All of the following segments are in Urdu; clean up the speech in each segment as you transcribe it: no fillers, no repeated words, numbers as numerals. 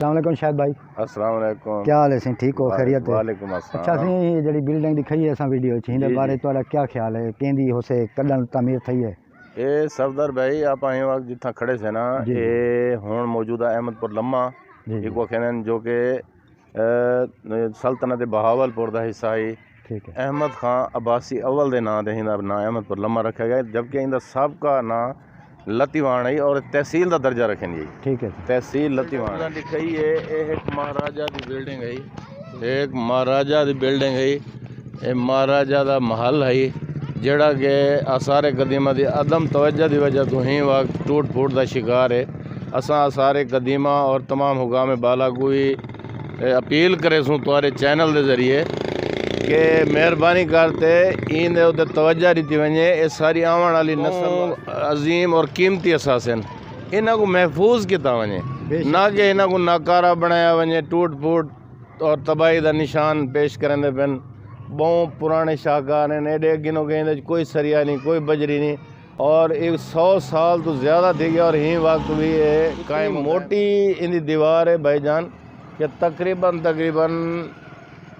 السلام علیکم شاہد بھائی. السلام علیکم. کیا حال ہے سی؟ ٹھیک ہو؟ خیریت ہے؟ وعلیکم السلام. اچھا سی جڑی بلڈنگ دکھائی ہے اساں ویڈیو چ ہندے بارے تہاڈا کیا خیال ہے؟ کیندی ہوسے کڈن تعمیر تھئی ہے؟ یہ صفدر بھائی آپ آئے وقت جتنا کھڑے سے نا یہ ہون موجودہ احمد پور لمحہ ایک وہ کہنے جو کہ سلطنت بہاول پور دا حصہ ہے. احمد خان عباسی اول دے نام دے ہندا نام احمد پور لمحہ رکھا گیا جبکہ ان دا سابقہ نام لتیوان ہے اور تحصیل دا درجہ رکھیں گے. ٹھیک ہے. تحصیل لتیوان لکھائی ہے. ایک مہاراجہ دی بلڈنگ ہے. ایک مہاراجہ دی بلڈنگ ہے. یہ مہاراجہ دا محل ہے جڑا کہ آثار قدیمہ دی عدم توجہ دی وجہ تو ہی وقت ٹوٹ پھوٹ دا شکار ہے. اساں آثار قدیمہ اور تمام حکام بالاگوئی اپیل کرے سوں تمہارے چینل دے ذریعے کہ مہربانی کرتے این دے ادھر توجہ دیتی ونجے. یہ ساری آون والی نسل عظیم اور قیمتی اثاث ہیں. انہاں کو محفوظ کیتا ونجے نہ کہ انہاں کو ناکارہ بنایا ونجے. ٹوٹ پھوٹ اور تباہی دا نشان پیش کرن دے پن. بہت پرانے شاہکار ہیں. ایڈے گنو گئے کوئی سریا نہیں کوئی بجری نہیں اور 100 سال تو زیادہ تھی گیا اور ہی وقت بھی قائم. موٹی ان دی دیوار ہے بھائی جان کہ تقریباً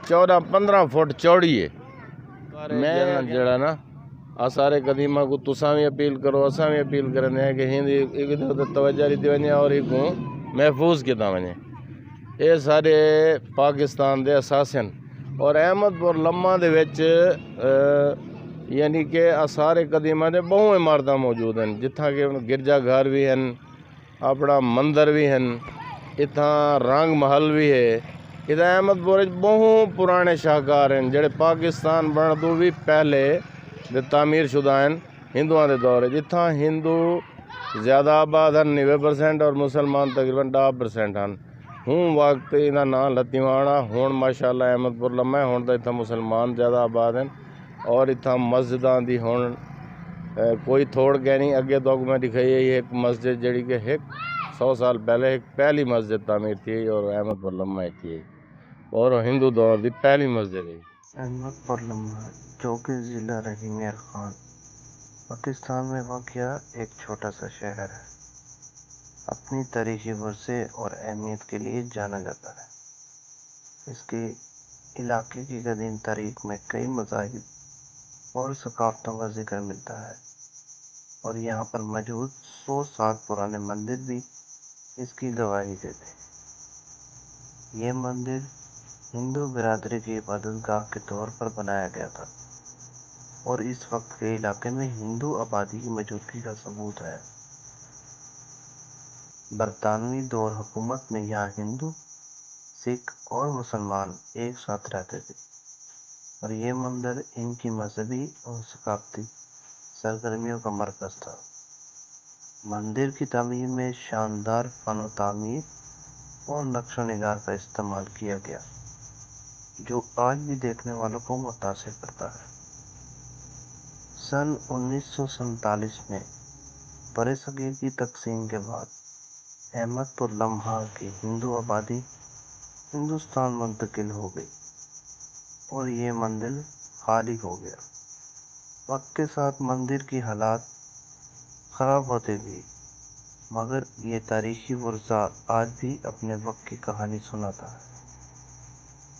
14-15 فٹ چوڑی ہے. میں جڑا نا آثار قدیمہ کو تساں بھی اپیل کرو اساں بھی اپیل کرنے ہیں کہ ہندی توجہ دیتی ونجے اور ایک کو محفوظ کیتا ونجے. یہ سارے پاکستان دے اساس ہیں اور احمد پور لمحہ دے وچ یعنی کہ آثار قدیمہ دے بہت عمارتاں موجود ہیں جتھاں کہ گرجا گھر بھی ہیں اپنا مندر بھی ہیں اتھاں رنگ محل بھی ہے. ادھر احمد پور بہت پرانے شاہکار ہیں جڑے پاکستان بن تو بھی پہلے دے تعمیر شدہ ہیں ہندوؤں دے دور. جتھاں ہندو زیادہ آباد ہیں 90% اور مسلمان تقریباً 10% ہیں. ہوں وقت انہاں نام لتیوانا ہون ماشاءاللہ احمد پور لمحہ ہون تو اتھاں مسلمان زیادہ آباد ہیں اور اتھاں مسجداں دی ہون کوئی تھوڑ گئے نہیں. اگے تو میں دکھائی ہے ایک مسجد جڑی کہ 100 سال پہلے ایک پہلی مسجد تعمیر تھی اور احمد پور لمحہ تھی اور ہندو دور دی پہلی مسجد ہے. احمد پور لمحہ جو کہ ضلع رحیم یار خان پاکستان میں واقع ایک چھوٹا سا شہر ہے. اپنی تاریخی ورثے اور اہمیت کے لیے جانا جاتا ہے. اس کے علاقے کی قدیم تاریخ میں کئی مذاہب اور ثقافتوں کا ذکر ملتا ہے اور یہاں پر موجود 100 سال پرانے مندر بھی اس کی گواہی دیتے ہیں. یہ مندر ہندو برادری کی عبادت گاہ کے طور پر بنایا گیا تھا اور اس وقت کے علاقے میں ہندو آبادی کی موجودگی کا ثبوت ہے. برطانوی دور حکومت میں یہاں ہندو سکھ اور مسلمان ایک ساتھ رہتے تھے اور یہ مندر ان کی مذہبی اور ثقافتی سرگرمیوں کا مرکز تھا. مندر کی تعمیر میں شاندار فن و تعمیر اور نقش و نگار کا استعمال کیا گیا جو آج بھی دیکھنے والوں کو متاثر کرتا ہے. سن 1947 میں برصغیر کی تقسیم کے بعد احمد پور لمحہ کی ہندو آبادی ہندوستان منتقل ہو گئی اور یہ مندر خالی ہو گیا. وقت کے ساتھ مندر کی حالات خراب ہوتے گئی مگر یہ تاریخی ورثہ آج بھی اپنے وقت کی کہانی سناتا ہے.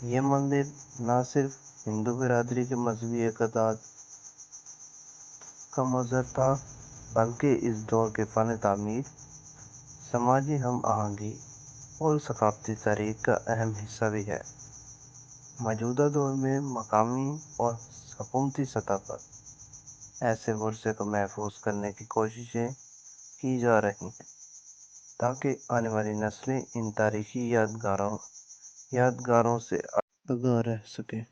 یہ مندر نہ صرف ہندو برادری کے مذہبی عقیدات کا مظہر تھا بلکہ اس دور کے فن تعمیر سماجی ہم آہنگی اور ثقافتی تاریخ کا اہم حصہ بھی ہے. موجودہ دور میں مقامی اور حکومتی سطح پر ایسے ورثے کو محفوظ کرنے کی کوششیں کی جا رہی ہیں تاکہ آنے والی نسلیں ان تاریخی یادگاروں سے آگاہ رہ سکیں.